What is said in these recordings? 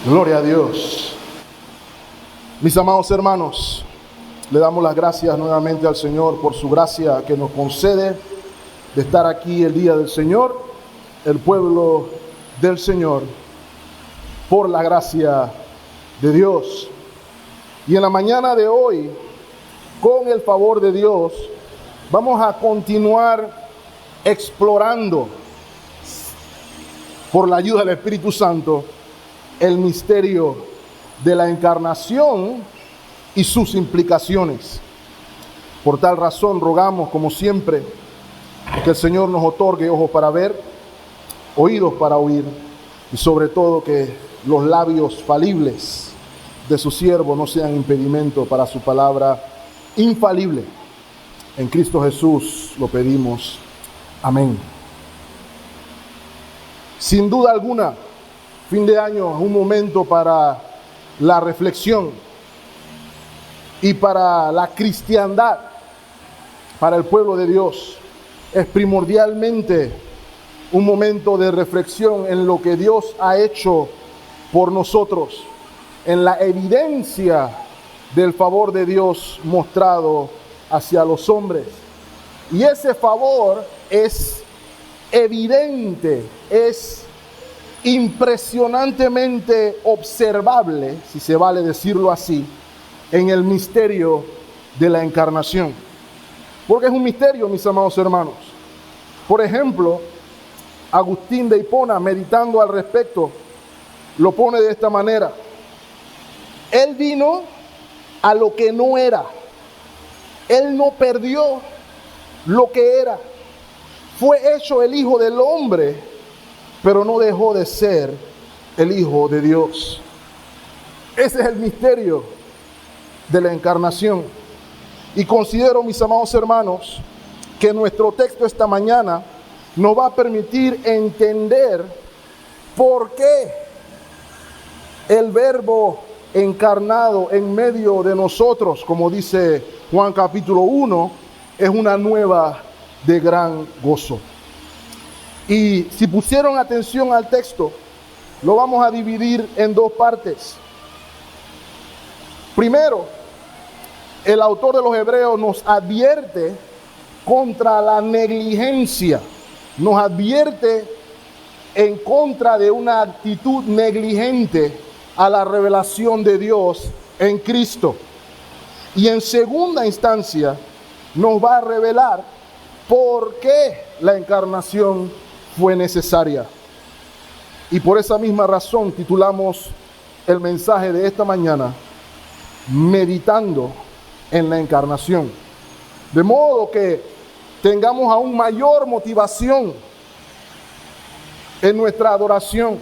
Gloria a Dios. Mis amados hermanos, le damos las gracias nuevamente al Señor por su gracia que nos concede de estar aquí el día del Señor, el pueblo del Señor, por la gracia de Dios. Y en la mañana de hoy, con el favor de Dios, vamos a continuar explorando, por la ayuda del Espíritu Santo, el misterio de la encarnación y sus implicaciones. Por tal razón rogamos, como siempre, que el Señor nos otorgue ojos para ver, oídos para oír, y sobre todo que los labios falibles de su siervo no sean impedimento para su palabra infalible. En Cristo Jesús lo pedimos. Amén. Sin duda alguna, fin de año es un momento para la reflexión y para la cristiandad, para el pueblo de Dios. Es primordialmente un momento de reflexión en lo que Dios ha hecho por nosotros, en la evidencia del favor de Dios mostrado hacia los hombres. Y ese favor es evidente, es impresionantemente observable, si se vale decirlo así, en el misterio de la encarnación. Porque es un misterio, mis amados hermanos. Por ejemplo, Agustín de Hipona, meditando al respecto, lo pone de esta manera: Él vino a lo que no era. Él no perdió lo que era. Fue hecho el Hijo del Hombre, pero no dejó de ser el Hijo de Dios. Ese es el misterio de la encarnación. Y considero, mis amados hermanos, que nuestro texto esta mañana nos va a permitir entender por qué el Verbo encarnado en medio de nosotros, como dice Juan capítulo 1, es una nueva de gran gozo. Y si pusieron atención al texto, lo vamos a dividir en dos partes. Primero, el autor de los Hebreos nos advierte contra la negligencia, nos advierte en contra de una actitud negligente a la revelación de Dios en Cristo. Y en segunda instancia, nos va a revelar por qué la encarnación fue necesaria. Y por esa misma razón titulamos el mensaje de esta mañana: Meditando en la encarnación. De modo que tengamos aún mayor motivación en nuestra adoración,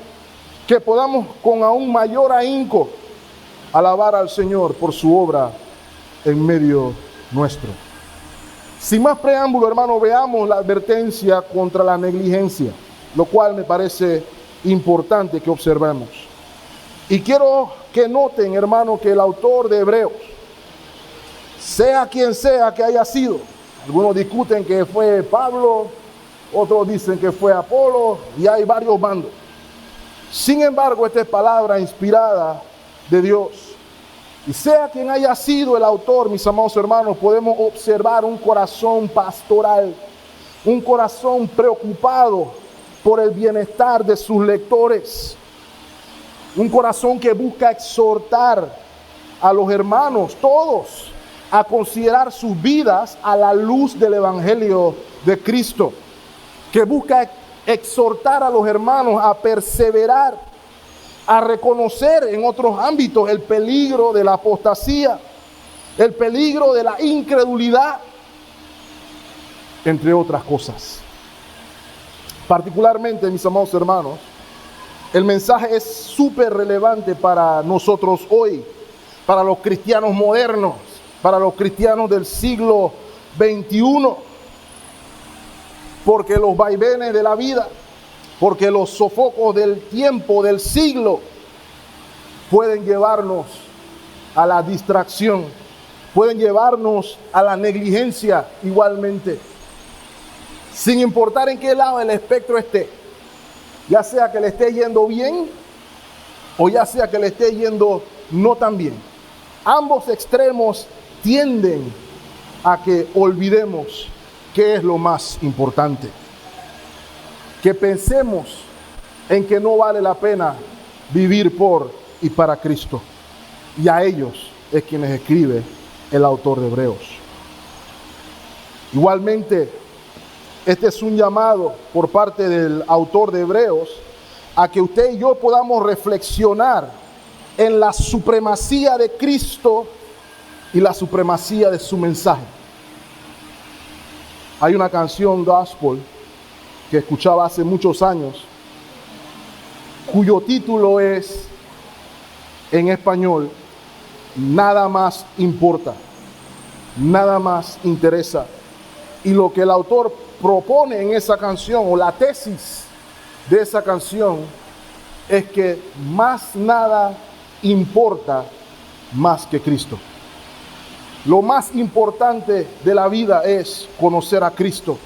que podamos con aún mayor ahínco alabar al Señor por su obra en medio nuestro. Sin más preámbulo, hermano, veamos la advertencia contra la negligencia, lo cual me parece importante que observemos. Y quiero que noten, hermano, que el autor de Hebreos, sea quien sea que haya sido, algunos discuten que fue Pablo, otros dicen que fue Apolo, y hay varios bandos. Sin embargo, esta es palabra inspirada de Dios. Y sea quien haya sido el autor, mis amados hermanos, podemos observar un corazón pastoral, un corazón preocupado por el bienestar de sus lectores, un corazón que busca exhortar a los hermanos, todos, a considerar sus vidas a la luz del Evangelio de Cristo, que busca exhortar a los hermanos a perseverar, a reconocer en otros ámbitos el peligro de la apostasía, el peligro de la incredulidad, entre otras cosas. Particularmente, mis amados hermanos, el mensaje es súper relevante para nosotros hoy, para los cristianos modernos, para los cristianos del siglo XXI, porque los vaivenes de la vida, porque los sofocos del tiempo, del siglo, pueden llevarnos a la distracción, pueden llevarnos a la negligencia igualmente, sin importar en qué lado del espectro esté, ya sea que le esté yendo bien o ya sea que le esté yendo no tan bien. Ambos extremos tienden a que olvidemos qué es lo más importante. Que pensemos en que no vale la pena vivir por y para Cristo. Y a ellos es quienes escribe el autor de Hebreos. Igualmente, este es un llamado por parte del autor de Hebreos a que usted y yo podamos reflexionar en la supremacía de Cristo y la supremacía de su mensaje. Hay una canción gospel que escuchaba hace muchos años, cuyo título es, en español, Nada más importa, nada más interesa. Y lo que el autor propone en esa canción, o la tesis de esa canción, es que más nada importa más que Cristo. Lo más importante de la vida es conocer a Cristo.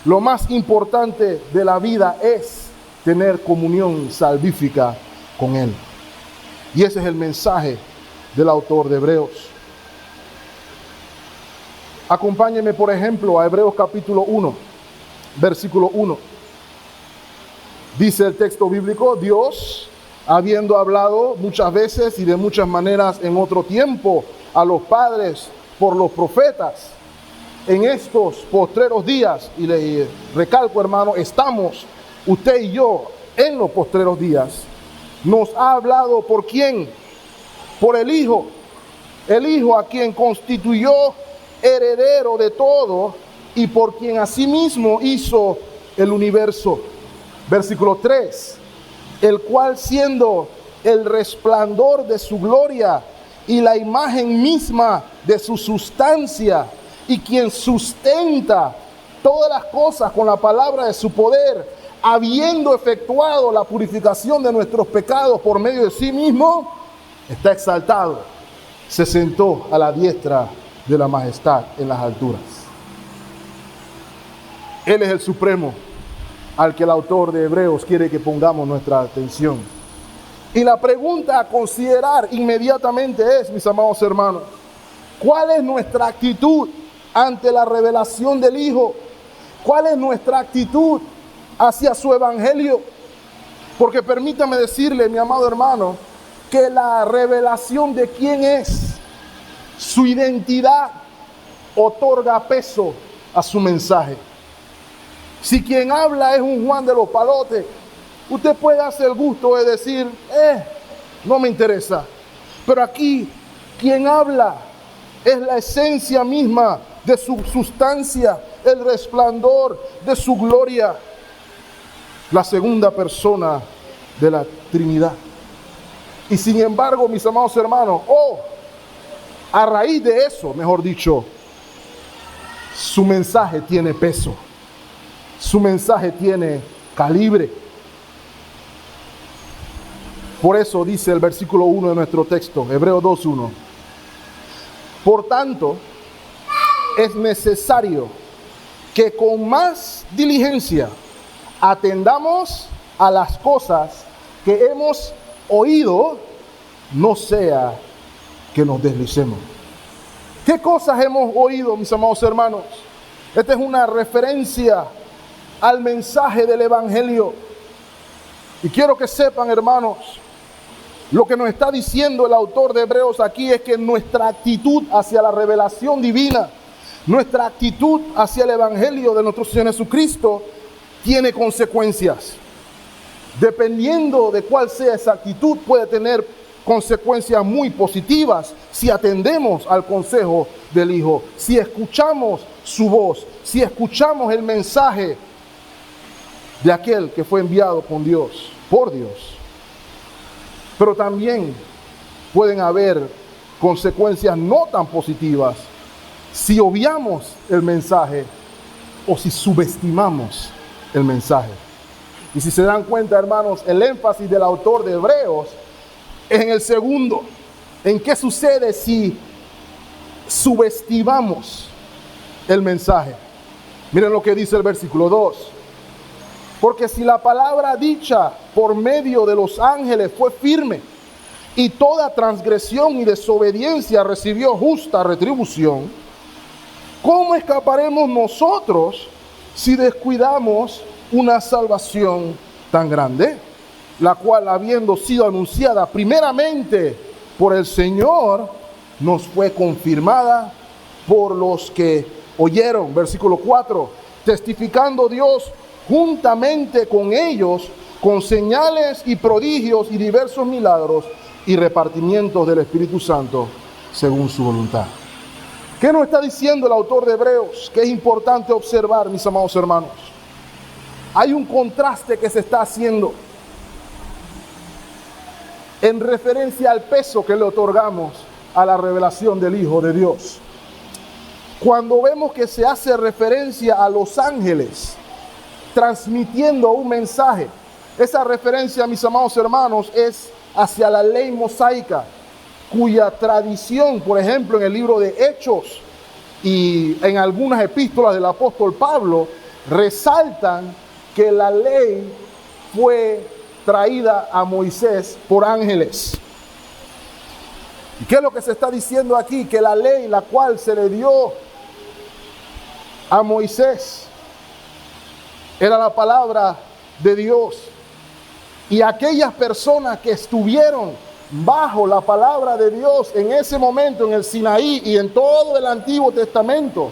Lo más importante de la vida es tener comunión salvífica con Él. Y ese es el mensaje del autor de Hebreos. Acompáñenme, por ejemplo, a Hebreos capítulo 1, versículo 1. Dice el texto bíblico: Dios, habiendo hablado muchas veces y de muchas maneras en otro tiempo a los padres por los profetas, en estos postreros días, y le recalco, hermano, estamos usted y yo en los postreros días, nos ha hablado ¿por quién? Por el Hijo a quien constituyó heredero de todo y por quien asimismo hizo el universo. Versículo 3, el cual siendo el resplandor de su gloria y la imagen misma de su sustancia, y quien sustenta todas las cosas con la palabra de su poder, habiendo efectuado la purificación de nuestros pecados por medio de sí mismo, está exaltado, se sentó a la diestra de la majestad en las alturas. Él es el supremo al que el autor de Hebreos quiere que pongamos nuestra atención. Y la pregunta a considerar inmediatamente es, mis amados hermanos, ¿cuál es nuestra actitud ante la revelación del Hijo? ¿Cuál es nuestra actitud hacia su evangelio? Porque permítame decirle, mi amado hermano, que la revelación de quién es, su identidad, otorga peso a su mensaje. Si quien habla es un Juan de los Palotes, usted puede darse el gusto de decir, no me interesa. Pero aquí, quien habla es la esencia misma de su sustancia, el resplandor de su gloria, la segunda persona de la Trinidad. Y sin embargo, mis amados hermanos, a raíz de eso, mejor dicho, su mensaje tiene peso, su mensaje tiene calibre. Por eso dice el versículo 1 de nuestro texto, Hebreos 2:1. Por tanto, es necesario que con más diligencia atendamos a las cosas que hemos oído, no sea que nos deslicemos. ¿Qué cosas hemos oído, mis amados hermanos? Esta es una referencia al mensaje del Evangelio. Y quiero que sepan, hermanos, lo que nos está diciendo el autor de Hebreos aquí es que nuestra actitud hacia la revelación divina, nuestra actitud hacia el Evangelio de nuestro Señor Jesucristo, tiene consecuencias. Dependiendo de cuál sea esa actitud, puede tener consecuencias muy positivas si atendemos al consejo del Hijo, si escuchamos su voz, si escuchamos el mensaje de aquel que fue enviado por Dios. Pero también pueden haber consecuencias no tan positivas si obviamos el mensaje o si subestimamos el mensaje. Y si se dan cuenta, hermanos, el énfasis del autor de Hebreos es en el segundo. ¿En qué sucede si subestimamos el mensaje? Miren lo que dice el versículo 2. Porque si la palabra dicha por medio de los ángeles fue firme, y toda transgresión y desobediencia recibió justa retribución, ¿cómo escaparemos nosotros si descuidamos una salvación tan grande, la cual, habiendo sido anunciada primeramente por el Señor, nos fue confirmada por los que oyeron? Versículo 4, testificando Dios juntamente con ellos, con señales y prodigios y diversos milagros y repartimientos del Espíritu Santo según su voluntad. ¿Qué nos está diciendo el autor de Hebreos? Que es importante observar, mis amados hermanos. Hay un contraste que se está haciendo en referencia al peso que le otorgamos a la revelación del Hijo de Dios. Cuando vemos que se hace referencia a los ángeles transmitiendo un mensaje, esa referencia, mis amados hermanos, es hacia la ley mosaica, cuya tradición, por ejemplo, en el libro de Hechos y en algunas epístolas del apóstol Pablo, resaltan que la ley fue traída a Moisés por ángeles. ¿Y qué es lo que se está diciendo aquí? Que la ley, la cual se le dio a Moisés, era la palabra de Dios. Y aquellas personas que estuvieron bajo la palabra de Dios en ese momento en el Sinaí y en todo el Antiguo Testamento,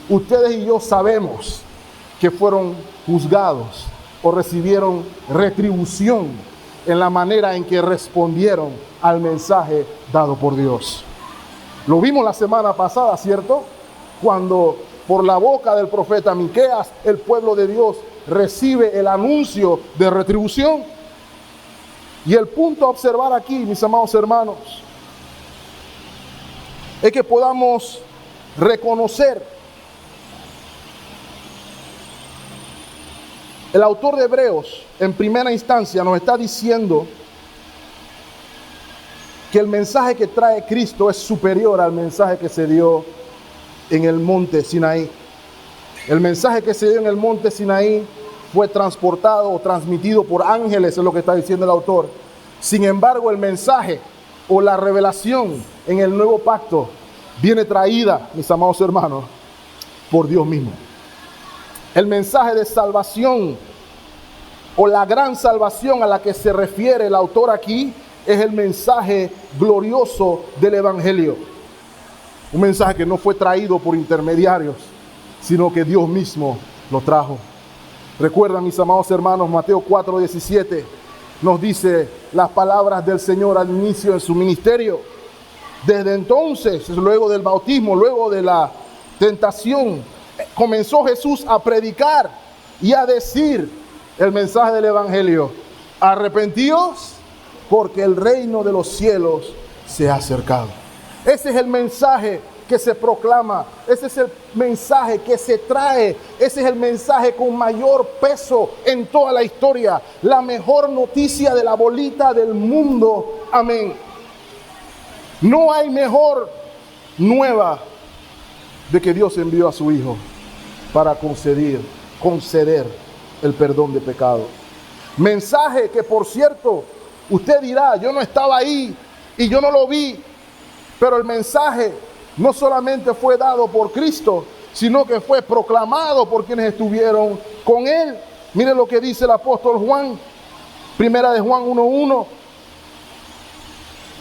ustedes y yo sabemos que fueron juzgados o recibieron retribución en la manera en que respondieron al mensaje dado por Dios. Lo vimos la semana pasada, ¿cierto? Cuando por la boca del profeta Miqueas el pueblo de Dios recibe el anuncio de retribución. Y el punto a observar aquí, mis amados hermanos, es que podamos reconocer. El autor de Hebreos, en primera instancia, nos está diciendo que el mensaje que trae Cristo es superior al mensaje que se dio en el monte Sinaí. El mensaje que se dio en el monte Sinaí fue transportado o transmitido por ángeles, es lo que está diciendo el autor. Sin embargo, el mensaje o la revelación en el nuevo pacto viene traída, mis amados hermanos, por Dios mismo. El mensaje de salvación o la gran salvación a la que se refiere el autor aquí es el mensaje glorioso del Evangelio. Un mensaje que no fue traído por intermediarios, sino que Dios mismo lo trajo. Recuerdan, mis amados hermanos, Mateo 4:17 nos dice las palabras del Señor al inicio de su ministerio. Desde entonces, luego del bautismo, luego de la tentación, comenzó Jesús a predicar y a decir el mensaje del Evangelio. Arrepentíos, porque el reino de los cielos se ha acercado. Ese es el mensaje que se proclama, ese es el mensaje que se trae, ese es el mensaje con mayor peso en toda la historia, la mejor noticia de la bolita del mundo. Amén. No hay mejor nueva de que Dios envió a su Hijo para conceder el perdón de pecado. Mensaje que, por cierto, usted dirá, yo no estaba ahí y yo no lo vi, pero el mensaje no solamente fue dado por Cristo, sino que fue proclamado por quienes estuvieron con Él. Mire lo que dice el apóstol Juan, primera de Juan 1:1.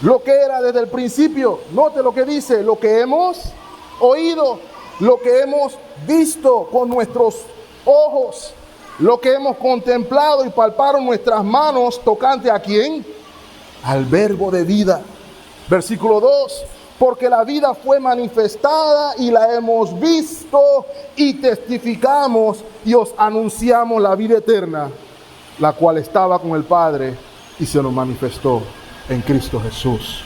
Lo que era desde el principio, note lo que dice, lo que hemos oído, lo que hemos visto con nuestros ojos, lo que hemos contemplado y palparon nuestras manos, tocante ¿a quién? Al verbo de vida. Versículo 2. Porque la vida fue manifestada y la hemos visto y testificamos y os anunciamos la vida eterna, la cual estaba con el Padre y se nos manifestó en Cristo Jesús.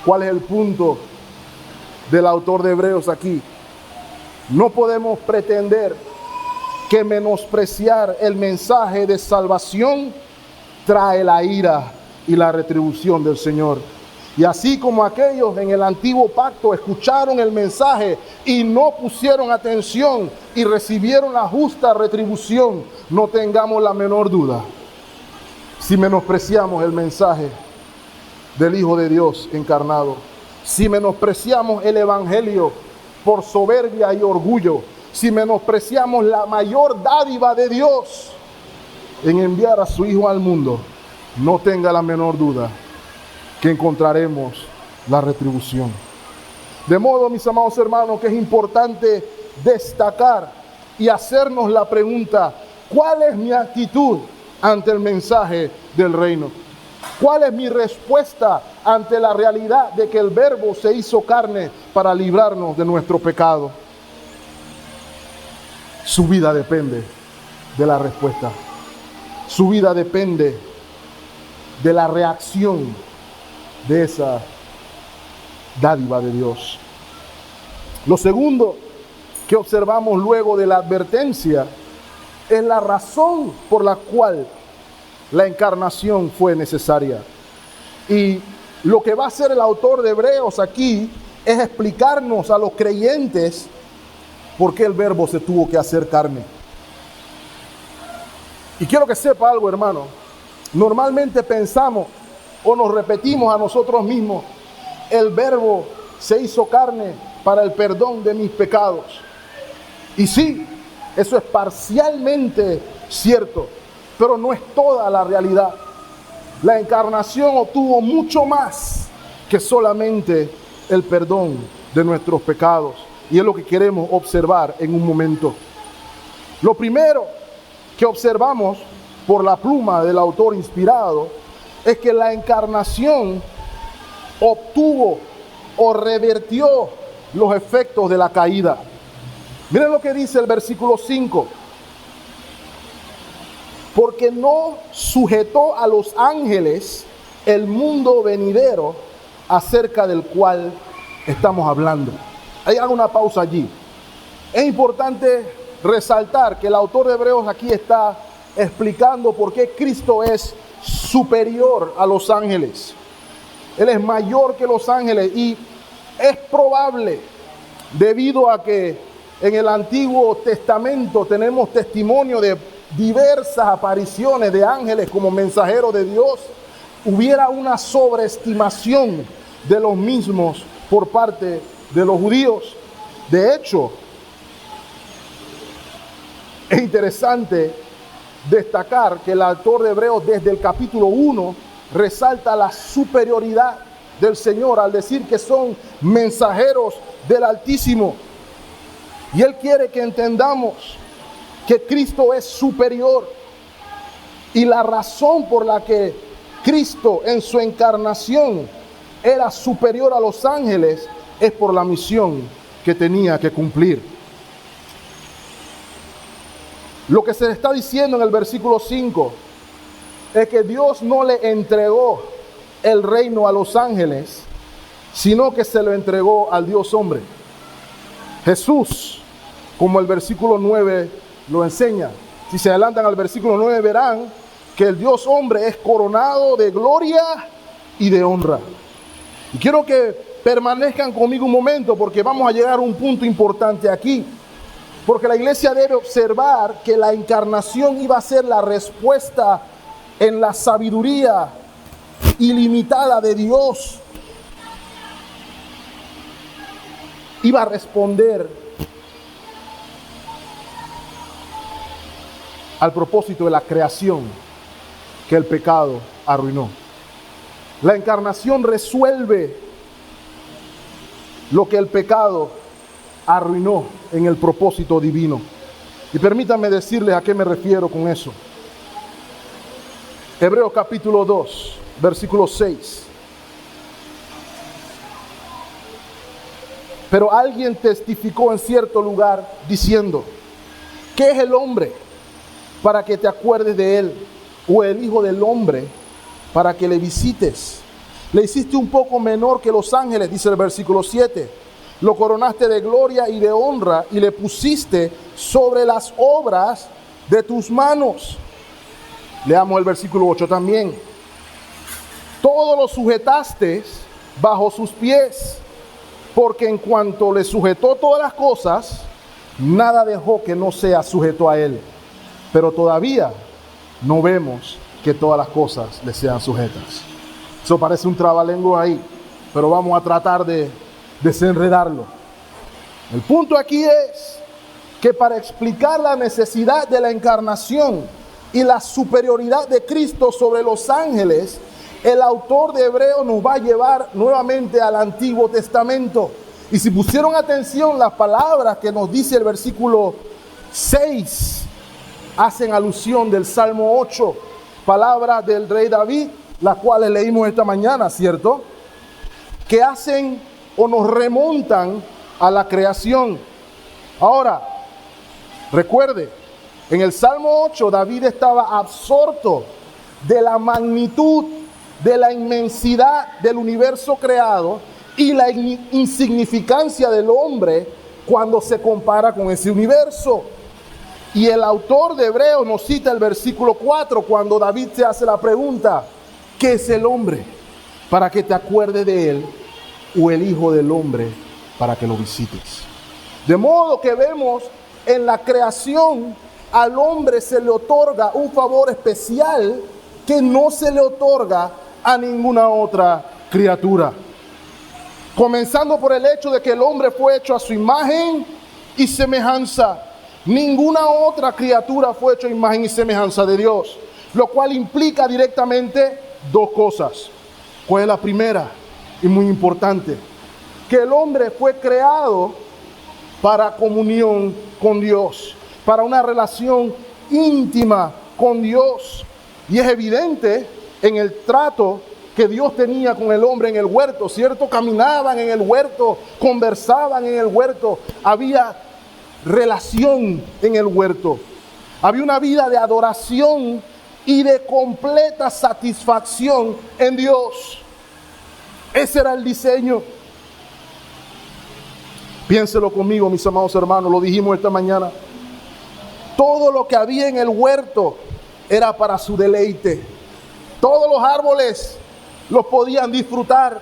¿Cuál es el punto del autor de Hebreos aquí? No podemos pretender que menospreciar el mensaje de salvación trae la ira y la retribución del Señor. Y así como aquellos en el antiguo pacto escucharon el mensaje y no pusieron atención y recibieron la justa retribución, no tengamos la menor duda. Si menospreciamos el mensaje del Hijo de Dios encarnado, si menospreciamos el Evangelio por soberbia y orgullo, si menospreciamos la mayor dádiva de Dios en enviar a su Hijo al mundo, no tenga la menor duda que encontraremos la retribución. De modo, mis amados hermanos, que es importante destacar y hacernos la pregunta: ¿cuál es mi actitud ante el mensaje del reino? ¿Cuál es mi respuesta ante la realidad de que el Verbo se hizo carne para librarnos de nuestro pecado? Su vida depende de la respuesta. Su vida depende de la reacción de esa dádiva de Dios. Lo segundo que observamos luego de la advertencia es la razón por la cual la encarnación fue necesaria. Y lo que va a hacer el autor de Hebreos aquí es explicarnos a los creyentes por qué el Verbo se tuvo que hacer carne. Y quiero que sepa algo, hermano. Normalmente pensamos o nos repetimos a nosotros mismos: el Verbo se hizo carne para el perdón de mis pecados. Y sí, eso es parcialmente cierto, pero no es toda la realidad. La encarnación obtuvo mucho más que solamente el perdón de nuestros pecados. Y es lo que queremos observar en un momento. Lo primero que observamos por la pluma del autor inspirado es que la encarnación obtuvo o revertió los efectos de la caída. Miren lo que dice el versículo 5. Porque no sujetó a los ángeles el mundo venidero acerca del cual estamos hablando. Hay una pausa allí. Es importante resaltar que el autor de Hebreos aquí está explicando por qué Cristo es superior a los ángeles. Él es mayor que los ángeles, y es probable, debido a que en el Antiguo Testamento tenemos testimonio de diversas apariciones de ángeles como mensajeros de Dios, hubiera una sobreestimación de los mismos por parte de los judíos. De hecho, es interesante destacar que el autor de Hebreos desde el capítulo 1 resalta la superioridad del Señor al decir que son mensajeros del Altísimo. Y Él quiere que entendamos que Cristo es superior. Y la razón por la que Cristo en su encarnación era superior a los ángeles es por la misión que tenía que cumplir. Lo que se está diciendo en el versículo 5 es que Dios no le entregó el reino a los ángeles, sino que se lo entregó al Dios hombre. Jesús, como el versículo 9 lo enseña. Si se adelantan al versículo 9 verán que el Dios hombre es coronado de gloria y de honra. Y quiero que permanezcan conmigo un momento, porque vamos a llegar a un punto importante aquí. Porque la iglesia debe observar que la encarnación iba a ser la respuesta en la sabiduría ilimitada de Dios. Iba a responder al propósito de la creación que el pecado arruinó. La encarnación resuelve lo que el pecado arruinó en el propósito divino. Y permítanme decirles a qué me refiero con eso. Hebreos capítulo 2, versículo 6. Pero alguien testificó en cierto lugar diciendo: ¿qué es el hombre para que te acuerdes de él? O el hijo del hombre para que le visites. Le hiciste un poco menor que los ángeles, dice el versículo 7. Lo coronaste de gloria y de honra y le pusiste sobre las obras de tus manos. Leamos el versículo 8 también. Todo lo sujetaste bajo sus pies, porque en cuanto le sujetó todas las cosas, nada dejó que no sea sujeto a él. Pero todavía no vemos que todas las cosas le sean sujetas. Eso parece un trabalengua ahí, pero vamos a tratar de desenredarlo. El punto aquí es que para explicar la necesidad de la encarnación y la superioridad de Cristo sobre los ángeles, el autor de Hebreos nos va a llevar nuevamente al Antiguo Testamento. Y si pusieron atención, las palabras que nos dice el versículo 6 hacen alusión del Salmo 8, palabras del rey David, las cuales leímos esta mañana, ¿cierto? Que hacen o nos remontan a la creación. Ahora, recuerde, en el Salmo 8 David estaba absorto de la magnitud, de la inmensidad del universo creado y la insignificancia del hombre cuando se compara con ese universo. Y el autor de Hebreos nos cita el versículo 4 cuando David se hace la pregunta: ¿qué es el hombre para que te acuerdes de él? O el hijo del hombre para que lo visites. De modo que vemos en la creación al hombre se le otorga un favor especial que no se le otorga a ninguna otra criatura. Comenzando por el hecho de que el hombre fue hecho a su imagen y semejanza. Ninguna otra criatura fue hecha a imagen y semejanza de Dios, lo cual implica directamente dos cosas. ¿Cuál es la primera? Y muy importante, que el hombre fue creado para comunión con Dios, para una relación íntima con Dios. Y es evidente en el trato que Dios tenía con el hombre en el huerto, ¿cierto? Caminaban en el huerto, conversaban en el huerto, había relación en el huerto, había una vida de adoración y de completa satisfacción en Dios. Ese era el diseño. Piénselo conmigo, mis amados hermanos, lo dijimos esta mañana. Todo lo que había en el huerto era para su deleite. Todos los árboles los podían disfrutar.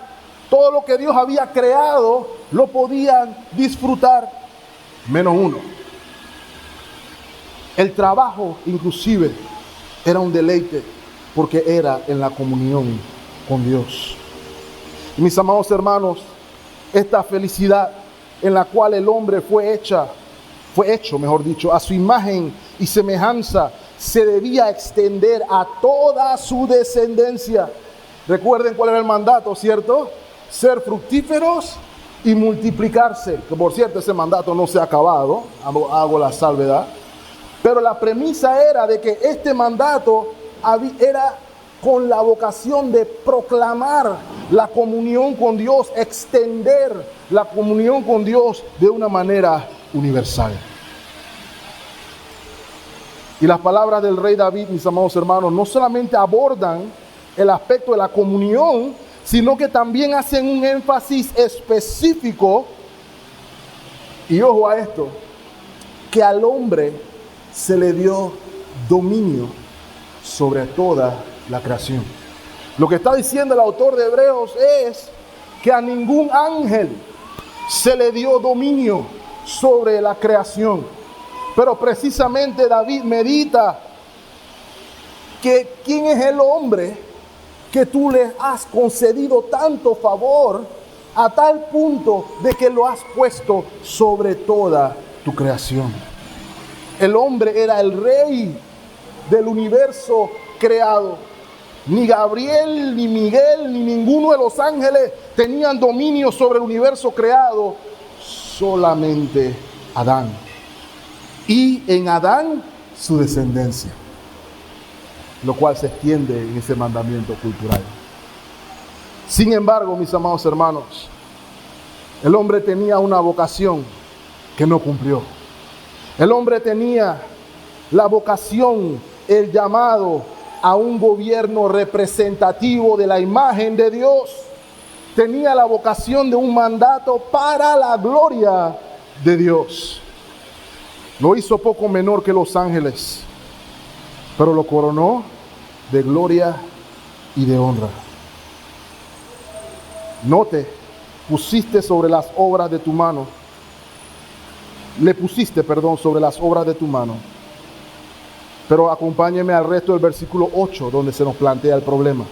Todo lo que Dios había creado lo podían disfrutar, menos uno. El trabajo, inclusive, era un deleite porque era en la comunión con Dios. Y mis amados hermanos, esta felicidad en la cual el hombre fue hecho, a su imagen y semejanza, se debía extender a toda su descendencia. Recuerden cuál era el mandato, ¿cierto? Ser fructíferos y multiplicarse. Que por cierto, ese mandato no se ha acabado, hago la salvedad. Pero la premisa era de que este mandato era con la vocación de proclamar la comunión con Dios, extender la comunión con Dios de una manera universal. Y las palabras del rey David, mis amados hermanos, no solamente abordan el aspecto de la comunión, sino que también hacen un énfasis específico, y ojo a esto, que al hombre se le dio dominio sobre toda la creación. Lo que está diciendo el autor de Hebreos es que a ningún ángel se le dio dominio sobre la creación. Pero precisamente David medita que quién es el hombre que tú le has concedido tanto favor a tal punto de que lo has puesto sobre toda tu creación. El hombre era el rey del universo creado. Ni Gabriel, ni Miguel, ni ninguno de los ángeles tenían dominio sobre el universo creado, solamente Adán. Y en Adán su descendencia, lo cual se extiende en ese mandamiento cultural. Sin embargo, mis amados hermanos, el hombre tenía una vocación que no cumplió. El hombre tenía la vocación, el llamado a un gobierno representativo de la imagen de Dios. Tenía la vocación de un mandato para la gloria de Dios. Lo hizo poco menor que los ángeles, pero lo coronó de gloria y de honra. Note, pusiste sobre las obras de tu mano. Le pusiste, sobre las obras de tu mano. Pero acompáñeme al resto del versículo 8, donde se nos plantea el problema.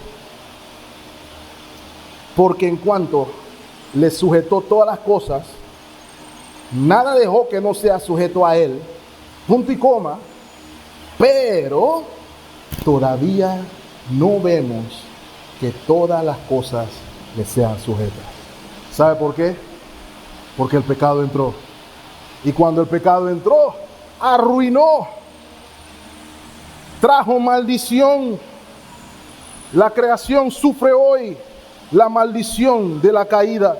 Porque en cuanto le sujetó todas las cosas, nada dejó que no sea sujeto a él, punto y coma, pero todavía no vemos que todas las cosas le sean sujetas. ¿Sabe por qué? Porque el pecado entró. Y cuando el pecado entró, arruinó, trajo maldición. La creación sufre hoy la maldición de la caída.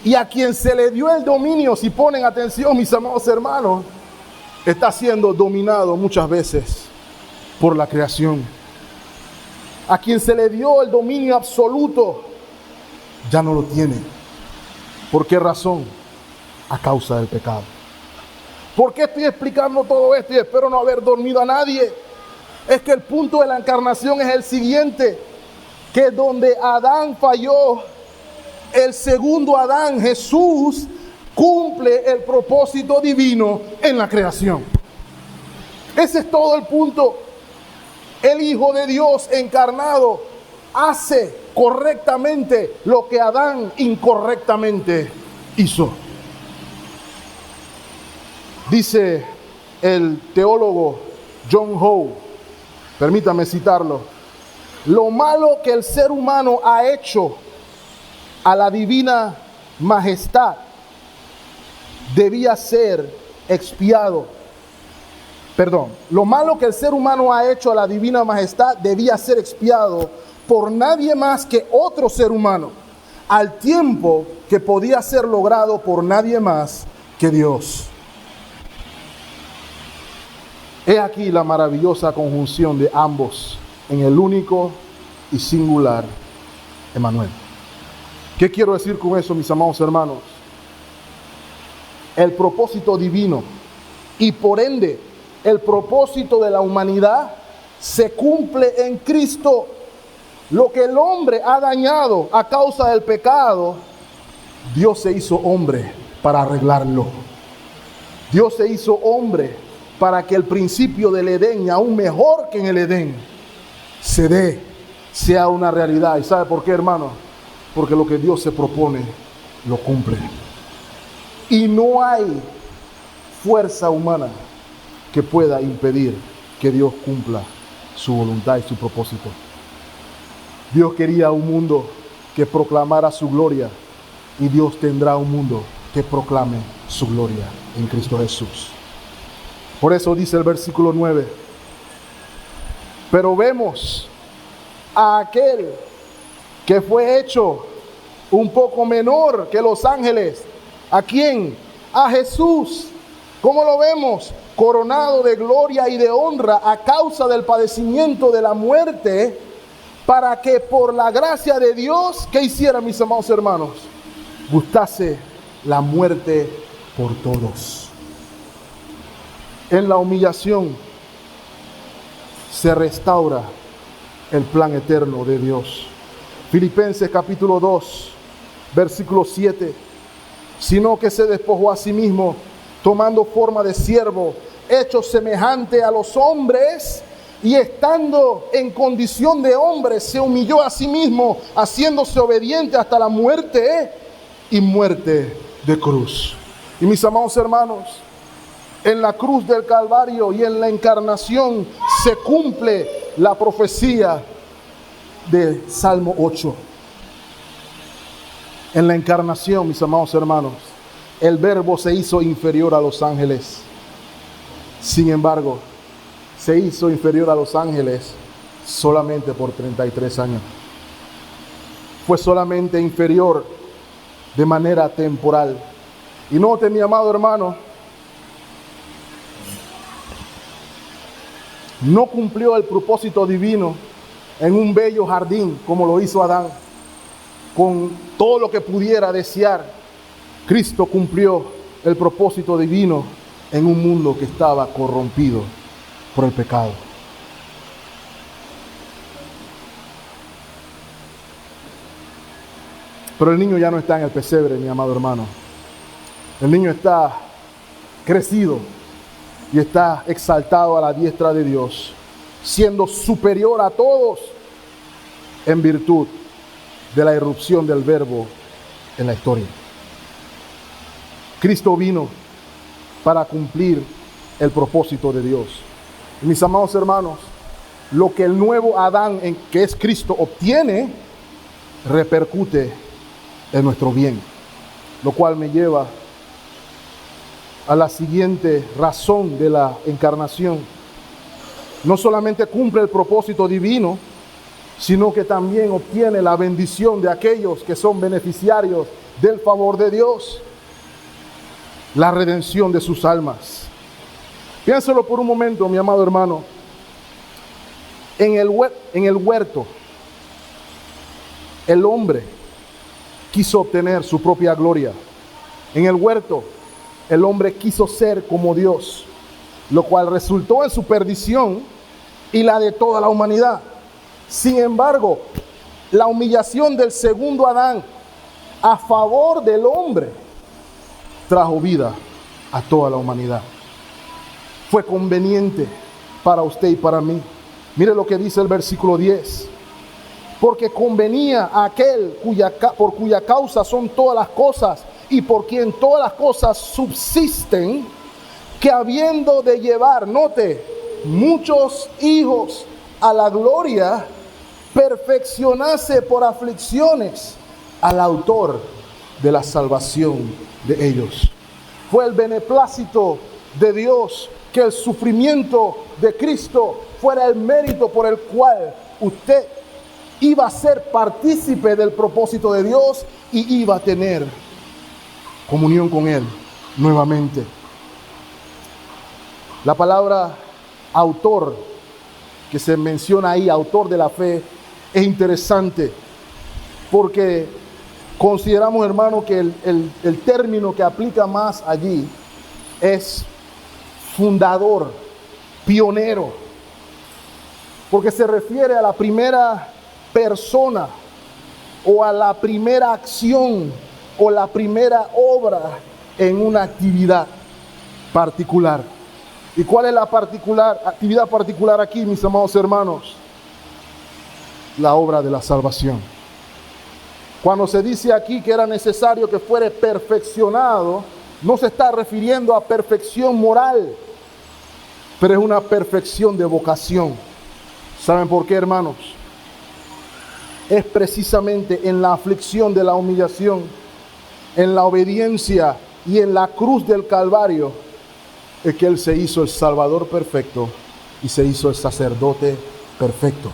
Y a quien se le dio el dominio, si ponen atención, mis amados hermanos, está siendo dominado muchas veces por la creación. A quien se le dio el dominio absoluto, ya no lo tiene. ¿Por qué razón? A causa del pecado. ¿Por qué estoy explicando todo esto y espero no haber dormido a nadie? Es que el punto de la encarnación es el siguiente, que donde Adán falló, el segundo Adán, Jesús, cumple el propósito divino en la creación. Ese es todo el punto. El Hijo de Dios encarnado hace correctamente lo que Adán incorrectamente hizo. Dice el teólogo John Howe, permítame citarlo: lo malo que el ser humano ha hecho a la divina majestad debía ser expiado. Lo malo que el ser humano ha hecho a la divina majestad debía ser expiado por nadie más que otro ser humano, al tiempo que podía ser logrado por nadie más que Dios. He aquí la maravillosa conjunción de ambos en el único y singular Emmanuel. ¿Qué quiero decir con eso, mis amados hermanos? El propósito divino y por ende el propósito de la humanidad se cumple en Cristo. Lo que el hombre ha dañado a causa del pecado, Dios se hizo hombre para arreglarlo. Dios se hizo hombre para que el principio del Edén, y aún mejor que en el Edén, sea una realidad. ¿Y sabe por qué, hermano? Porque lo que Dios se propone, lo cumple. Y no hay fuerza humana que pueda impedir que Dios cumpla su voluntad y su propósito. Dios quería un mundo que proclamara su gloria, y Dios tendrá un mundo que proclame su gloria en Cristo Jesús. Por eso dice el versículo 9: pero vemos a aquel que fue hecho un poco menor que los ángeles. ¿A quién? A Jesús. ¿Cómo lo vemos? Coronado de gloria y de honra a causa del padecimiento de la muerte, para que por la gracia de Dios, ¿qué hiciera, mis amados hermanos? Gustase la muerte por todos. En la humillación se restaura el plan eterno de Dios. Filipenses capítulo 2, versículo 7. Sino que se despojó a sí mismo, tomando forma de siervo, hecho semejante a los hombres, y estando en condición de hombre, se humilló a sí mismo, haciéndose obediente hasta la muerte y muerte de cruz. Y mis amados hermanos, en la cruz del Calvario y en la encarnación se cumple la profecía de Salmo 8. En la encarnación, mis amados hermanos, el Verbo se hizo inferior a los ángeles. Sin embargo, se hizo inferior a los ángeles solamente por 33 años. Fue solamente inferior de manera temporal. Y note, mi amado hermano, no cumplió el propósito divino en un bello jardín como lo hizo Adán, con todo lo que pudiera desear. Cristo cumplió el propósito divino en un mundo que estaba corrompido por el pecado. Pero el niño ya no está en el pesebre, mi amado hermano. El niño está crecido y está exaltado a la diestra de Dios, siendo superior a todos en virtud de la irrupción del Verbo en la historia. Cristo vino para cumplir el propósito de Dios. Mis amados hermanos, lo que el nuevo Adán, que es Cristo, obtiene, repercute en nuestro bien. Lo cual me lleva a la siguiente razón de la encarnación. No solamente cumple el propósito divino, sino que también obtiene la bendición de aquellos que son beneficiarios del favor de Dios, la redención de sus almas. Piénselo por un momento, mi amado hermano. En el huerto, el hombre quiso obtener su propia gloria. En el huerto, el hombre quiso ser como Dios, lo cual resultó en su perdición y la de toda la humanidad. Sin embargo, la humillación del segundo Adán a favor del hombre trajo vida a toda la humanidad. Fue conveniente para usted y para mí. Mire lo que dice el versículo 10. Porque convenía a aquel por cuya causa son todas las cosas y por quien todas las cosas subsisten, que habiendo de llevar, note, muchos hijos a la gloria, perfeccionase por aflicciones al autor de la salvación de ellos. Fue el beneplácito de Dios que el sufrimiento de Cristo fuera el mérito por el cual usted iba a ser partícipe del propósito de Dios y iba a tener comunión con Él nuevamente. La palabra autor que se menciona ahí, autor de la fe, es interesante porque consideramos, hermano, que el término que aplica más allí es fundador, pionero, porque se refiere a la primera persona o a la primera acción o la primera obra en una actividad particular. ¿Y cuál es la actividad particular aquí, mis amados hermanos? La obra de la salvación. Cuando se dice aquí que era necesario que fuera perfeccionado, no se está refiriendo a perfección moral, pero es una perfección de vocación. ¿Saben por qué, hermanos? Es precisamente en la aflicción de la humillación, en la obediencia y en la cruz del Calvario, es que Él se hizo el Salvador perfecto y se hizo el sacerdote perfecto.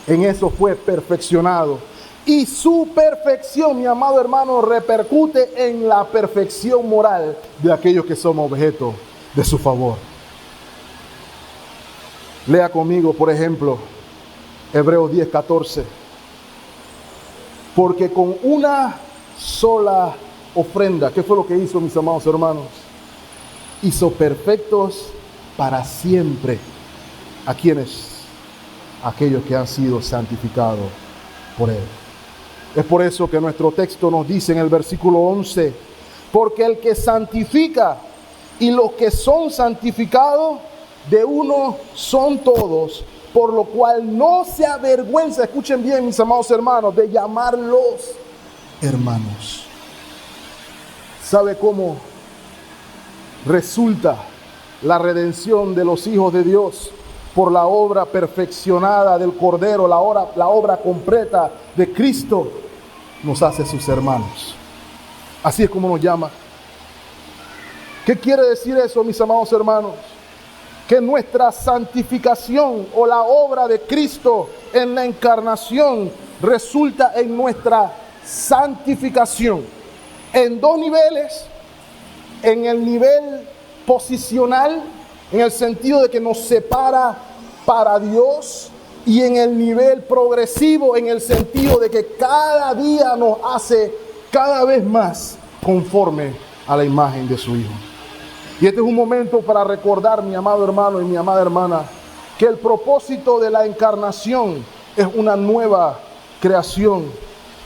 En eso fue perfeccionado. Y su perfección, mi amado hermano, repercute en la perfección moral de aquellos que somos objeto de su favor. Lea conmigo, por ejemplo, Hebreos 10:14. Porque con una sola ofrenda, ¿qué fue lo que hizo, mis amados hermanos? Hizo perfectos para siempre. ¿A quiénes? Aquellos que han sido santificados por Él. Es por eso que nuestro texto nos dice en el versículo 11, porque el que santifica y los que son santificados, de uno son todos, por lo cual no se avergüenza, escuchen bien, mis amados hermanos, de llamarlos hermanos. ¿Sabe cómo resulta la redención de los hijos de Dios? Por la obra perfeccionada del Cordero, la obra completa de Cristo, nos hace sus hermanos. Así es como nos llama. ¿Qué quiere decir eso, mis amados hermanos? Que nuestra santificación o la obra de Cristo en la encarnación resulta en nuestra santificación en dos niveles: en el nivel posicional, en el sentido de que nos separa para Dios, y en el nivel progresivo, en el sentido de que cada día nos hace cada vez más conforme a la imagen de su Hijo. Y este es un momento para recordar, mi amado hermano y mi amada hermana, que el propósito de la encarnación es una nueva creación,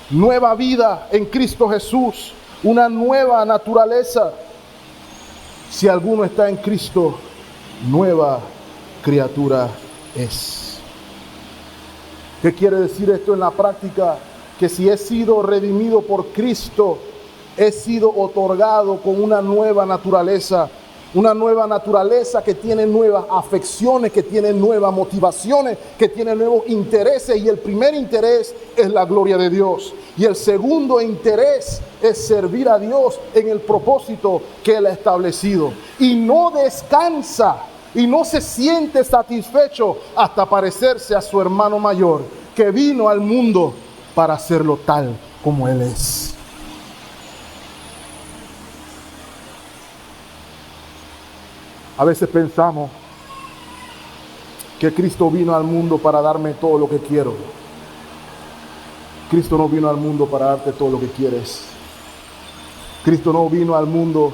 nueva vida en Cristo Jesús, una nueva naturaleza. Si alguno está en Cristo, nueva criatura es. ¿Qué quiere decir esto en la práctica? que si he sido redimido por Cristo, he sido otorgado con una nueva naturaleza que tiene nuevas afecciones, que tiene nuevas motivaciones, que tiene nuevos intereses. Y el primer interés es la gloria de Dios. Y el segundo interés es servir a Dios en el propósito que Él ha establecido. Y no descansa y no se siente satisfecho hasta parecerse a su hermano mayor, que vino al mundo para hacerlo tal como Él es. A veces pensamos que Cristo vino al mundo para darme todo lo que quiero. Cristo no vino al mundo para darte todo lo que quieres. Cristo no vino al mundo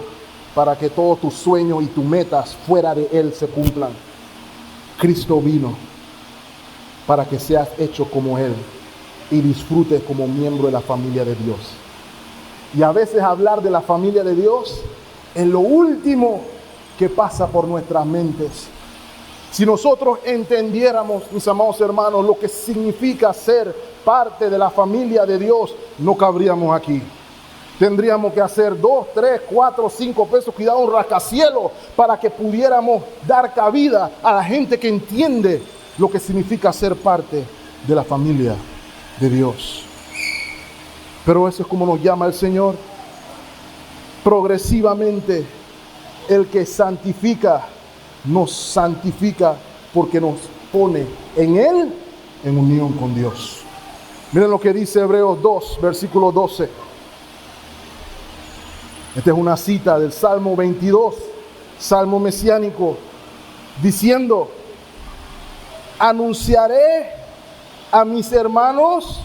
para que todos tus sueños y tus metas fuera de Él se cumplan. Cristo vino para que seas hecho como Él y disfrutes como miembro de la familia de Dios. Y a veces hablar de la familia de Dios es lo último que pasa por nuestras mentes. Si nosotros entendiéramos, mis amados hermanos, lo que significa ser parte de la familia de Dios, no cabríamos aquí. Tendríamos que hacer 2, 3, 4, 5 pesos, cuidado, un rascacielos, para que pudiéramos dar cabida a la gente que entiende lo que significa ser parte de la familia de Dios. Pero eso es como nos llama el Señor. Progresivamente, el que santifica, nos santifica porque nos pone en Él en unión con Dios. Miren lo que dice Hebreos 2, versículo 12. Esta es una cita del Salmo 22, Salmo mesiánico, diciendo: anunciaré a mis hermanos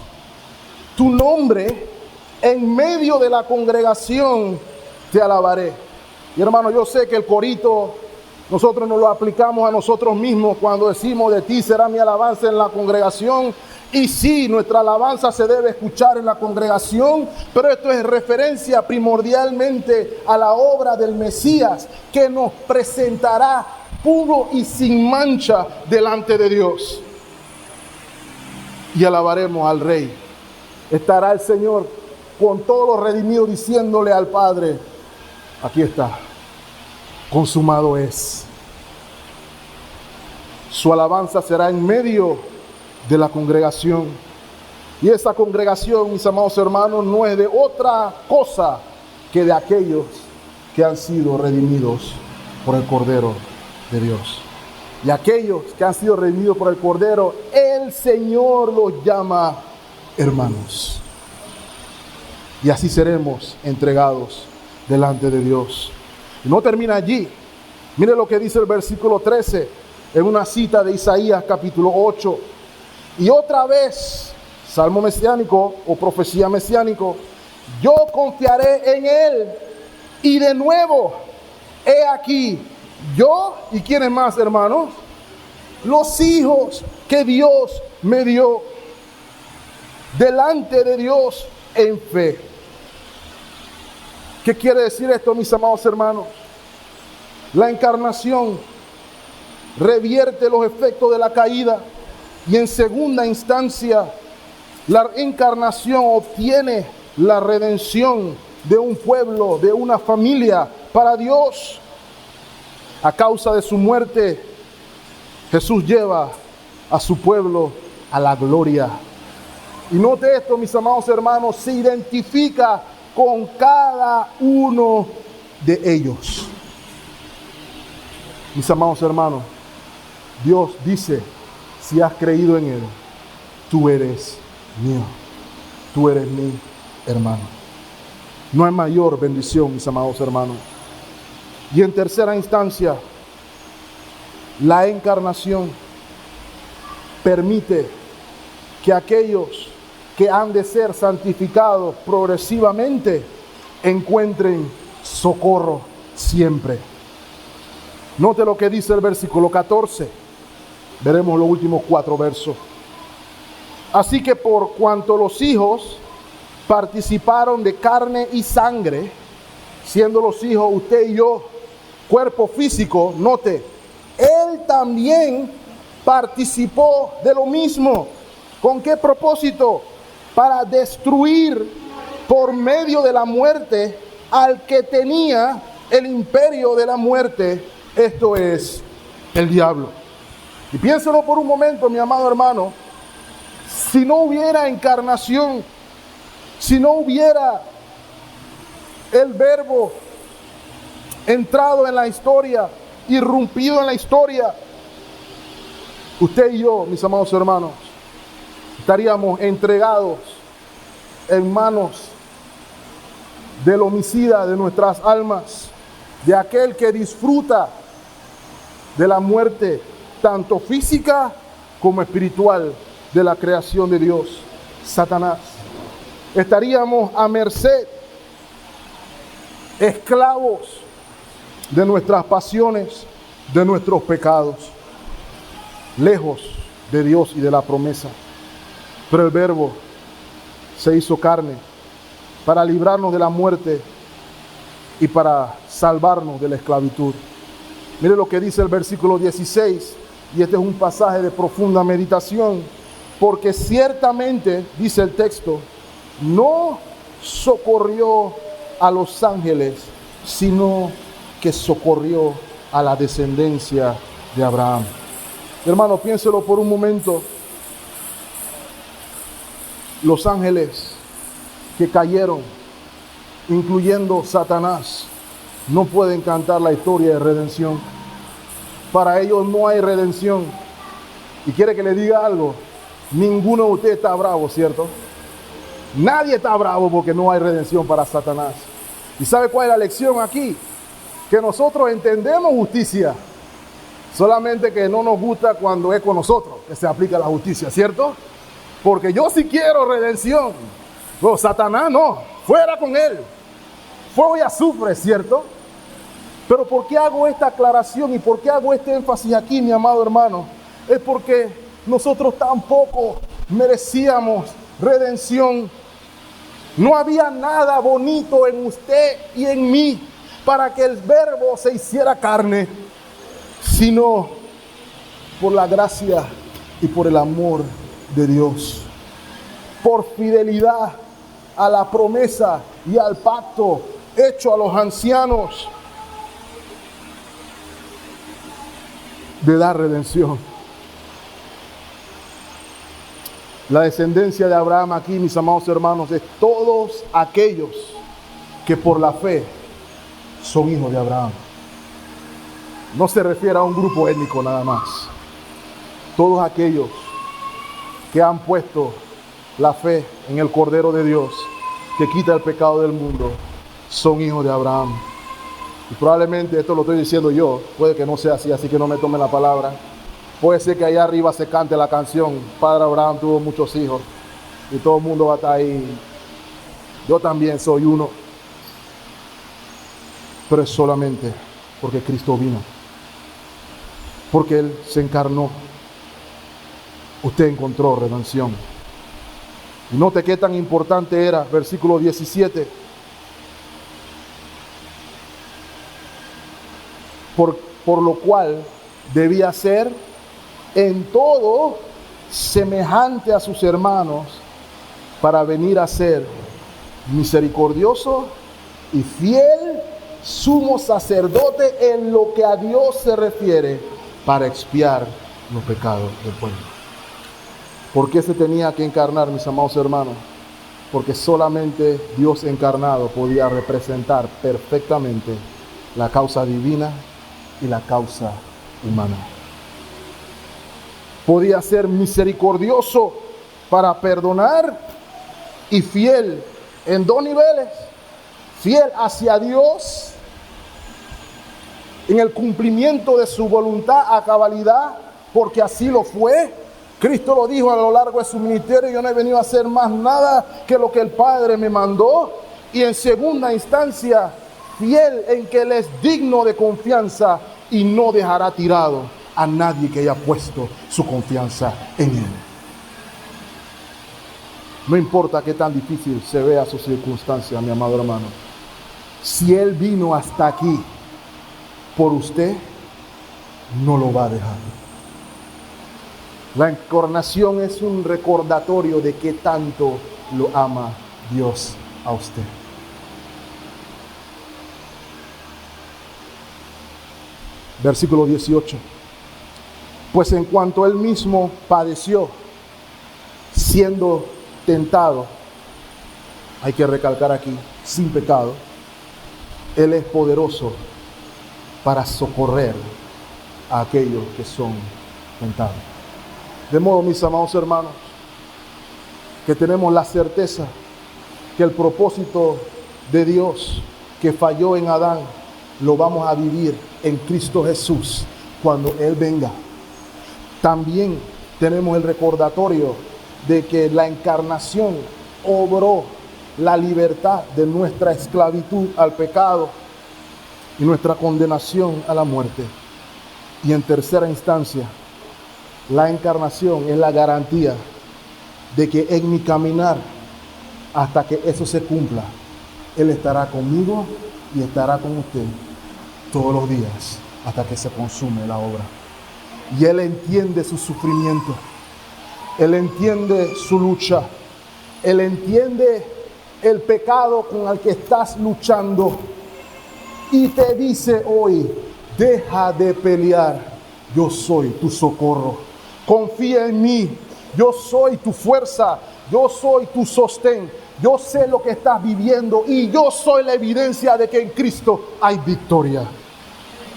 tu nombre, en medio de la congregación te alabaré. Y hermano, yo sé que el corito nosotros nos lo aplicamos a nosotros mismos cuando decimos: de ti será mi alabanza en la congregación. Y sí, nuestra alabanza se debe escuchar en la congregación, pero esto es referencia primordialmente a la obra del Mesías, que nos presentará puro y sin mancha delante de Dios. Y alabaremos al Rey. Estará el Señor con todos los redimidos diciéndole al Padre: aquí está, consumado es. Su alabanza será en medio de la congregación. Y esa congregación, mis amados hermanos, no es de otra cosa que de aquellos que han sido redimidos por el Cordero de Dios. Y aquellos que han sido redimidos por el Cordero, el Señor los llama hermanos. Y así seremos entregados delante de Dios. Y no termina allí. Mire lo que dice el versículo 13, en una cita de Isaías capítulo 8. Y otra vez, salmo mesiánico o profecía mesiánico: yo confiaré en Él. Y de nuevo, he aquí, yo, ¿y quiénes más, hermanos? Los hijos que Dios me dio, delante de Dios en fe. ¿Qué quiere decir esto, mis amados hermanos? La encarnación revierte los efectos de la caída. Y en segunda instancia, la encarnación obtiene la redención de un pueblo, de una familia para Dios. A causa de su muerte, Jesús lleva a su pueblo a la gloria. Y note esto, mis amados hermanos, se identifica con cada uno de ellos. Mis amados hermanos, Dios dice: si has creído en Él, tú eres mío, tú eres mi hermano. No hay mayor bendición, mis amados hermanos. Y en tercera instancia, la encarnación permite que aquellos que han de ser santificados progresivamente encuentren socorro siempre. Note lo que dice el versículo 14. Veremos los últimos 4 versos. Así que por cuanto los hijos participaron de carne y sangre, siendo los hijos usted y yo, cuerpo físico, note, Él también participó de lo mismo. ¿Con qué propósito? para destruir por medio de la muerte al que tenía el imperio de la muerte, esto es el diablo. Y piénselo por un momento, mi amado hermano, si no hubiera encarnación, si no hubiera el Verbo entrado en la historia, irrumpido en la historia, usted y yo, mis amados hermanos, estaríamos entregados en manos del homicida de nuestras almas, de aquel que disfruta de la muerte, tanto física como espiritual, de la creación de Dios, Satanás. Estaríamos a merced, esclavos de nuestras pasiones, de nuestros pecados, lejos de Dios y de la promesa. Pero el Verbo se hizo carne para librarnos de la muerte y para salvarnos de la esclavitud. Mire lo que dice el versículo 16, y este es un pasaje de profunda meditación, porque ciertamente, dice el texto, no socorrió a los ángeles, sino que socorrió a la descendencia de Abraham. Hermano, piénselo por un momento. Los ángeles que cayeron, incluyendo Satanás, no pueden cantar la historia de redención. Para ellos no hay redención. Y quiere que le diga algo, ninguno de ustedes está bravo, ¿cierto? Nadie está bravo porque no hay redención para Satanás. ¿Y sabe cuál es la lección aquí? Que nosotros entendemos justicia, solamente que no nos gusta cuando es con nosotros que se aplica la justicia, ¿cierto? Porque yo sí quiero redención, pero Satanás no, fuera con él, fuego y azufre, ¿cierto? Pero ¿por qué hago esta aclaración y por qué hago este énfasis aquí, mi amado hermano? Es porque nosotros tampoco merecíamos redención. No había nada bonito en usted y en mí para que el Verbo se hiciera carne, sino por la gracia y por el amor de Dios, por fidelidad a la promesa y al pacto hecho a los ancianos de dar redención. La descendencia de Abraham aquí, mis amados hermanos, es todos aquellos que por la fe son hijos de Abraham. No se refiere a un grupo étnico nada más. Todos aquellos que han puesto la fe en el Cordero de Dios, que quita el pecado del mundo, son hijos de Abraham. Y probablemente esto lo estoy diciendo yo, puede que no sea así, así que no me tomen la palabra. Puede ser que allá arriba se cante la canción, Padre Abraham tuvo muchos hijos, y todo el mundo va a estar ahí. Yo también soy uno. Pero es solamente porque Cristo vino, porque Él se encarnó. Usted encontró redención. Y note qué tan importante era, versículo 17. Por lo cual debía ser en todo semejante a sus hermanos, para venir a ser misericordioso y fiel sumo sacerdote en lo que a Dios se refiere, para expiar los pecados del pueblo. ¿Por qué se tenía que encarnar, mis amados hermanos? Porque solamente Dios encarnado podía representar perfectamente la causa divina y la causa humana. Podía ser misericordioso para perdonar y fiel en dos niveles: fiel hacia Dios en el cumplimiento de su voluntad a cabalidad, porque así lo fue. Cristo lo dijo a lo largo de su ministerio: yo no he venido a hacer más nada que lo que el Padre me mandó. Y en segunda instancia, fiel en que Él es digno de confianza y no dejará tirado a nadie que haya puesto su confianza en Él. No importa qué tan difícil se vea su circunstancia, mi amado hermano, si Él vino hasta aquí por usted, no lo va a dejar. La encarnación es un recordatorio de qué tanto lo ama Dios a usted. Versículo 18. Pues en cuanto él mismo padeció, siendo tentado, hay que recalcar aquí, sin pecado, él es poderoso para socorrer a aquellos que son tentados. De modo, mis amados hermanos, que tenemos la certeza que el propósito de Dios que falló en Adán, lo vamos a vivir en Cristo Jesús cuando Él venga. También tenemos el recordatorio de que la encarnación obró la libertad de nuestra esclavitud al pecado y nuestra condenación a la muerte. Y en tercera instancia, la encarnación es la garantía de que en mi caminar, hasta que eso se cumpla, Él estará conmigo y estará con usted todos los días hasta que se consume la obra. Y Él entiende su sufrimiento, Él entiende su lucha, Él entiende el pecado con el que estás luchando y te dice hoy: deja de pelear, yo soy tu socorro, confía en mí, yo soy tu fuerza, yo soy tu sostén, yo sé lo que estás viviendo y yo soy la evidencia de que en Cristo hay victoria.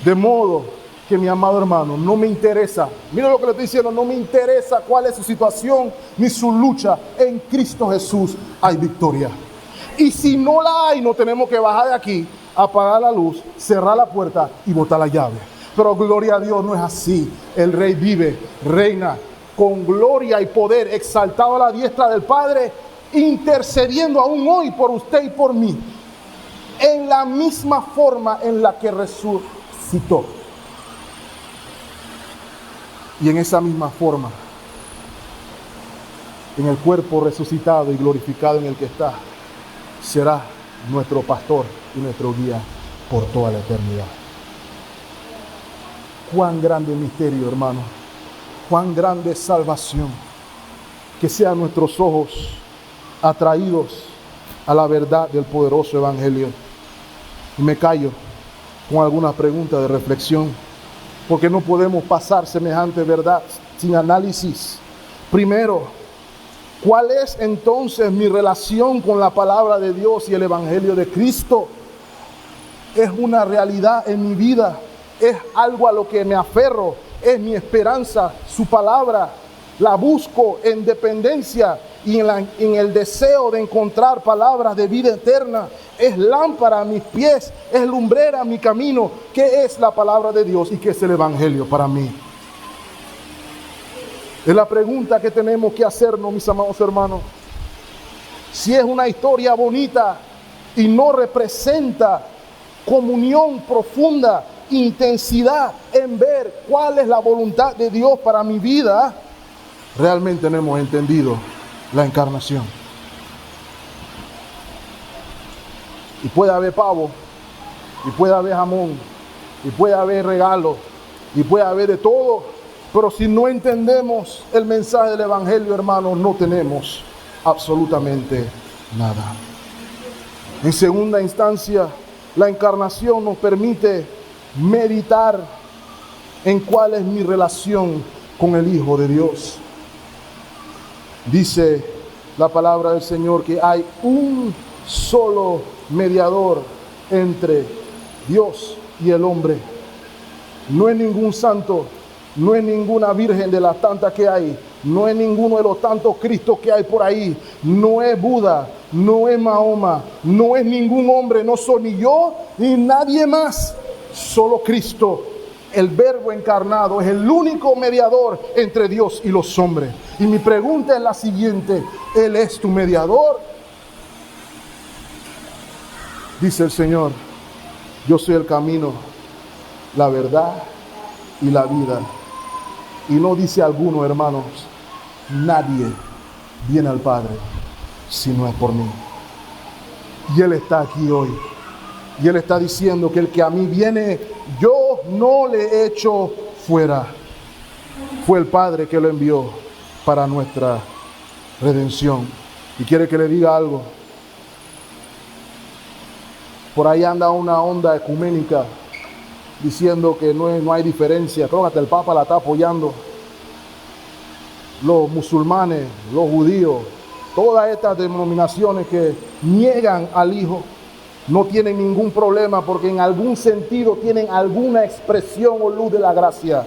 De modo que, mi amado hermano, no me interesa, mira lo que le estoy diciendo, no me interesa cuál es su situación ni su lucha, en Cristo Jesús hay victoria. Y si no la hay, no tenemos que bajar de aquí, apagar la luz, cerrar la puerta y botar la llave. Pero gloria a Dios, no es así. El Rey vive, reina con gloria y poder, exaltado a la diestra del Padre, intercediendo aún hoy por usted y por mí, en la misma forma en la que resucitó. Y en esa misma forma, en el cuerpo resucitado y glorificado en el que está, será nuestro pastor y nuestro guía por toda la eternidad. Cuán grande misterio, hermano. Cuán grande salvación. Que sean nuestros ojos atraídos a la verdad del poderoso evangelio. Y me callo con alguna pregunta de reflexión, porque no podemos pasar semejante verdad sin análisis. Primero, ¿cuál es entonces mi relación con la palabra de Dios y el evangelio de Cristo? ¿Es una realidad en mi vida? ¿Es algo a lo que me aferro? ¿Es mi esperanza su palabra? La busco en dependencia y en el deseo de encontrar palabras de vida eterna. Es lámpara a mis pies, es lumbrera a mi camino. ¿Qué es la palabra de Dios y qué es el evangelio para mí? Es la pregunta que tenemos que hacernos, mis amados hermanos. Si es una historia bonita y no representa comunión profunda, intensidad en ver cuál es la voluntad de Dios para mi vida, realmente no hemos entendido la encarnación. Y puede haber pavo, y puede haber jamón, y puede haber regalos, y puede haber de todo, pero si no entendemos el mensaje del evangelio, hermanos, no tenemos absolutamente nada. En segunda instancia, la encarnación nos permite meditar en cuál es mi relación con el Hijo de Dios. Dice la palabra del Señor que hay un solo mediador entre Dios y el hombre. No es ningún santo, no es ninguna virgen de las tantas que hay, no es ninguno de los tantos Cristos que hay por ahí, no es Buda, no es Mahoma, no es ningún hombre, no soy ni yo ni nadie más, solo Cristo, el Verbo encarnado, es el único mediador entre Dios y los hombres. Y mi pregunta es la siguiente: ¿Él es tu mediador? Dice el Señor: yo soy el camino, la verdad y la vida. Y no dice alguno, hermanos, nadie viene al Padre si no es por mí. Y Él está aquí hoy. Y Él está diciendo que el que a mí viene, yo no le echo fuera. Fue el Padre que lo envió para nuestra redención. Y quiere que le diga algo. Por ahí anda una onda ecuménica diciendo que no hay diferencia. Creo que hasta el Papa la está apoyando. Los musulmanes, los judíos, todas estas denominaciones que niegan al Hijo no tienen ningún problema porque en algún sentido tienen alguna expresión o luz de la gracia.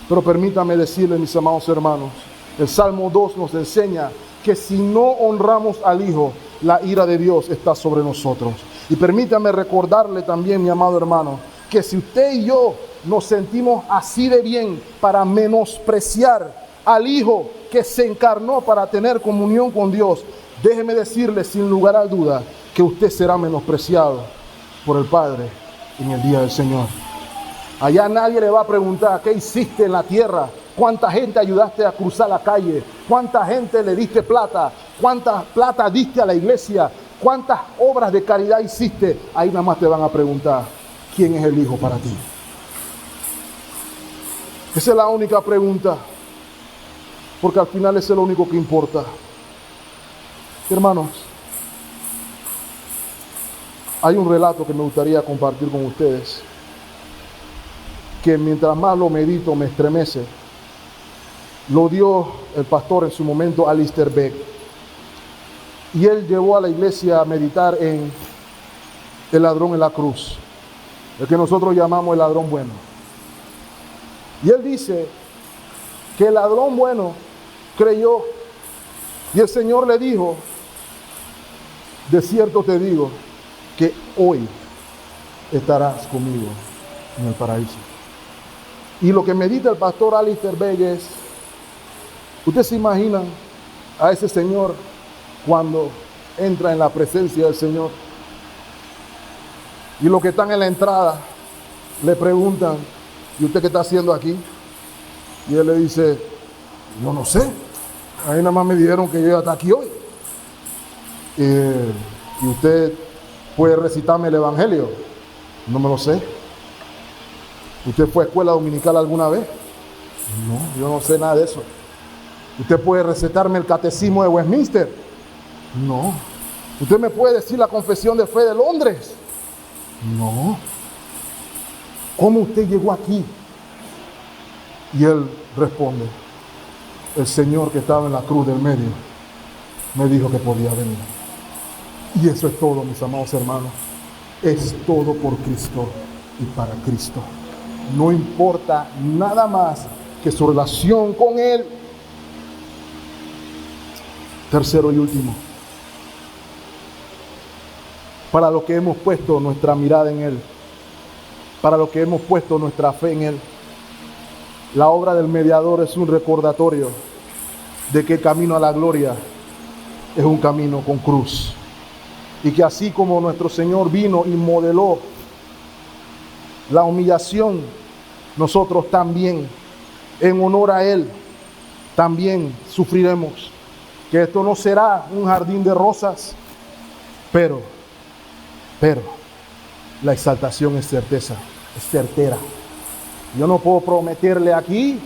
Pero permítame decirle, mis amados hermanos, el Salmo 2 nos enseña que si no honramos al Hijo, la ira de Dios está sobre nosotros. Y permítame recordarle también, mi amado hermano, que si usted y yo nos sentimos así de bien para menospreciar al Hijo que se encarnó para tener comunión con Dios, déjeme decirle sin lugar a duda que usted será menospreciado por el Padre en el día del Señor. Allá nadie le va a preguntar qué hiciste en la tierra, cuánta gente ayudaste a cruzar la calle, cuánta gente le diste plata, cuánta plata diste a la iglesia, cuántas obras de caridad hiciste. Ahí nada más te van a preguntar quién es el Hijo para ti. Esa es la única pregunta, porque al final eso es lo único que importa. Hermanos, hay un relato que me gustaría compartir con ustedes, que mientras más lo medito me estremece. Lo dio el pastor en su momento, Alistair Begg, y él llevó a la iglesia a meditar en el ladrón en la cruz, el que nosotros llamamos el ladrón bueno. Y él dice que el ladrón bueno creyó, y el Señor le dijo: de cierto te digo que hoy estarás conmigo en el paraíso. Y lo que medita el pastor Alistair Begg es: ¿usted se imagina a ese señor cuando entra en la presencia del Señor? Y los que están en la entrada le preguntan: ¿y usted qué está haciendo aquí? Y él le dice: yo no sé, ahí nada más me dijeron que yo iba a estar aquí hoy. ¿Y usted puede recitarme el Evangelio? No me lo sé. ¿Usted fue a escuela dominical alguna vez? No, yo no sé nada de eso. ¿Usted puede recetarme el catecismo de Westminster? No. ¿Usted me puede decir la confesión de fe de Londres? No. ¿Cómo usted llegó aquí? Y él responde: el Señor que estaba en la cruz del medio me dijo que podía venir. Y eso es todo, mis amados hermanos. Es todo por Cristo y para Cristo. No importa nada más que su relación con Él. Tercero y último, para lo que hemos puesto nuestra mirada en Él, para lo que hemos puesto nuestra fe en Él, la obra del mediador es un recordatorio de que el camino a la gloria es un camino con cruz. Y que así como nuestro Señor vino y modeló la humillación, nosotros también, en honor a Él, también sufriremos. Que esto no será un jardín de rosas, pero la exaltación es certera. Yo no puedo prometerle aquí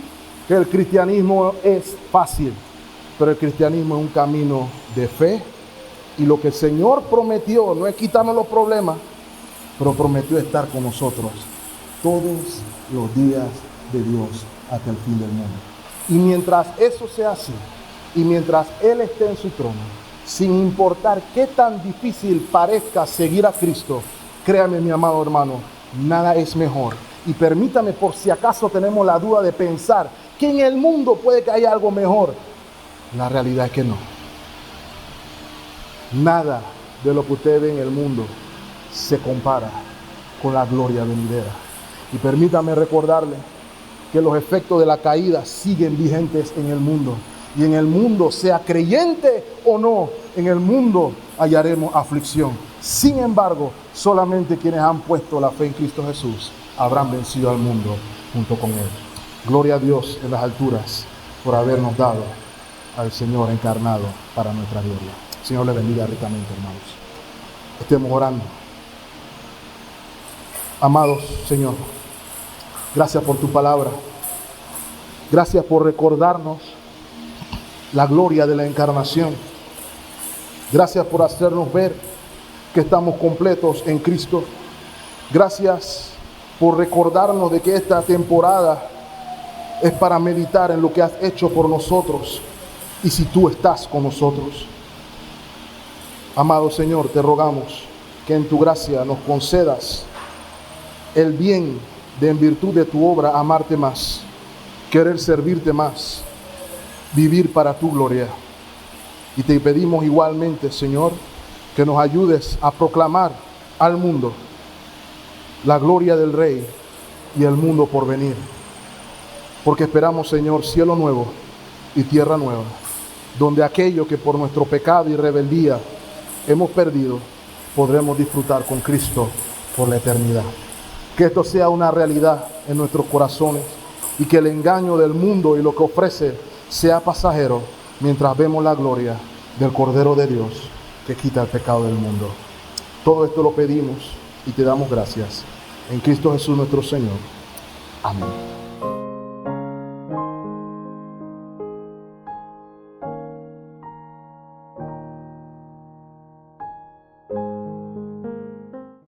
que el cristianismo es fácil, pero el cristianismo es un camino de fe. Y lo que el Señor prometió no es quitarnos los problemas, pero prometió estar con nosotros todos los días de Dios hasta el fin del mundo. Y mientras eso sea así, y mientras Él esté en su trono, sin importar qué tan difícil parezca seguir a Cristo, créame, mi amado hermano, nada es mejor. Y permítame, por si acaso tenemos la duda de pensar que en el mundo puede que haya algo mejor, la realidad es que no. Nada de lo que usted ve en el mundo se compara con la gloria venidera. Y permítame recordarle que los efectos de la caída siguen vigentes en el mundo. Y en el mundo, sea creyente o no, en el mundo hallaremos aflicción. Sin embargo, solamente quienes han puesto la fe en Cristo Jesús habrán vencido al mundo junto con Él. Gloria a Dios en las alturas por habernos dado al Señor encarnado para nuestra gloria. Señor le bendiga ricamente, hermanos. Estemos orando. Amados Señor, gracias por tu palabra. Gracias por recordarnos la gloria de la encarnación. Gracias por hacernos ver que estamos completos en Cristo. Gracias por recordarnos de que esta temporada es para meditar en lo que has hecho por nosotros y si tú estás con nosotros. Amado Señor, te rogamos que en tu gracia nos concedas el bien de, en virtud de tu obra, amarte más, querer servirte más, vivir para tu gloria. Y te pedimos igualmente, Señor, que nos ayudes a proclamar al mundo la gloria del Rey y el mundo por venir. Porque esperamos, Señor, cielo nuevo y tierra nueva, donde aquello que por nuestro pecado y rebeldía hemos perdido, podremos disfrutar con Cristo por la eternidad. Que esto sea una realidad en nuestros corazones y que el engaño del mundo y lo que ofrece sea pasajero mientras vemos la gloria del Cordero de Dios que quita el pecado del mundo. Todo esto lo pedimos y te damos gracias. En Cristo Jesús nuestro Señor. Amén.